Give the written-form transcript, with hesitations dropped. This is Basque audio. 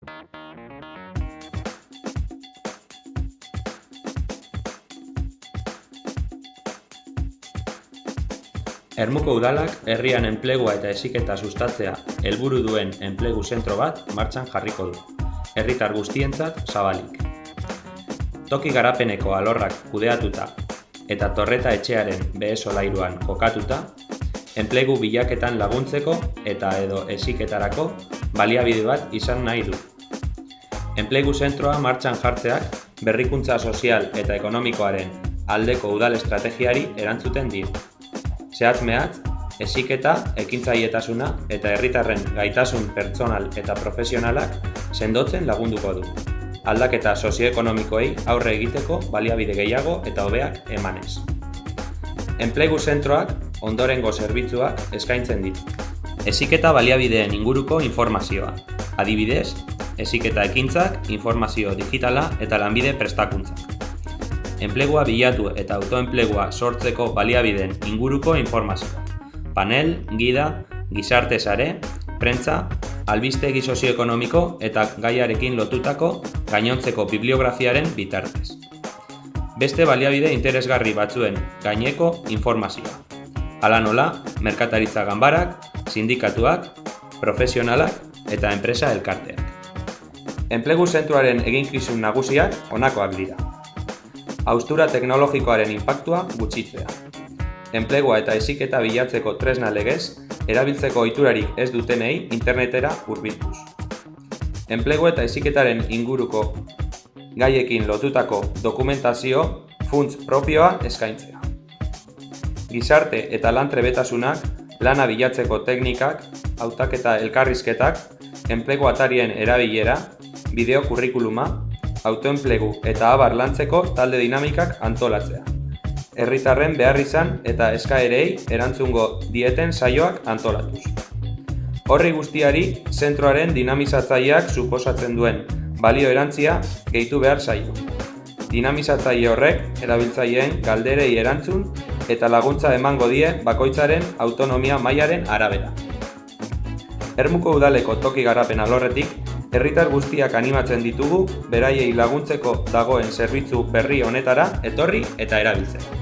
Ermuko Udalak herrian enplegua eta heziketa sustatzea helburu duen enplegu zentro bat martxan jarriko du, herritar guztientzat zabalik. Toki garapeneko alorrak kudeatuta eta Torreta etxearen behe solairuan kokatuta, enplegu bilaketan laguntzeko eta edo heziketarako baliabide bat izan nahi du. Enplegu zentroa martxan jartzeak berrikuntza sozial eta ekonomikoaren aldeko udal estrategiari erantzuten dio. Zehatz-mehatz, heziketa, ekintzailetasuna eta herritarren gaitasun pertsonal eta profesionalak sendotzen lagunduko du. Aldaketa sozioekonomikoei aurre egiteko baliabide gehiago eta hobeak emanez. Enplegu zentroak ondorengo zerbitzuak eskaintzen ditu. Heziketa baliabideen inguruko informazioa. Adibidez, heziketa ekintzak, informazio digitala eta lanbide prestakuntzak. Enplegua bilatu eta autoenplegua sortzeko baliabideen inguruko informazioa. Panel, gida, gizarte sare, prentza, albistegi sozioekonomiko eta gaiarekin lotutako gainontzeko bibliografiaren bitartez. Beste baliabide interesgarri batzuen gaineko informazioa. Hala nola, merkataritza ganbarak, sindikatuak, profesionalak eta enpresa elkarteak. Enplegu zentroaren eginkizun nagusiak honakoak dira. Haustura teknologikoaren inpaktua gutxitzea. Enplegua eta heziketa bilatzeko tresna legez, erabiltzeko ohiturarik ez dutenei internetera hurbilduz. Enplegu eta heziketaren inguruko gaiekin lotutako dokumentazio funts propioa eskaintzea. Gizarte eta lan trebetasunak, lana bilatzeko teknikak, hautaketa elkarrizketak, enplegu atarien erabilera, bideo kurrikuluma, autoenplegu eta abar lantzeko talde dinamikak antolatzea. Herritarren beharrizan eta eskaerei erantzungo dieten saioak antolatuz. Horri guztiari zentroaren dinamizatzaileak suposatzen duen balio erantzia gehitu behar zaio. Dinamizatzaile horrek erabiltzaileen galderei erantzun eta laguntza emango die bakoitzaren autonomia mailaren arabera. Ermuko Udaleko toki garapen alorretik herritar guztiak animatzen ditugu beraiei laguntzeko dagoen zerbitzu berri honetara etorri eta erabiltzen.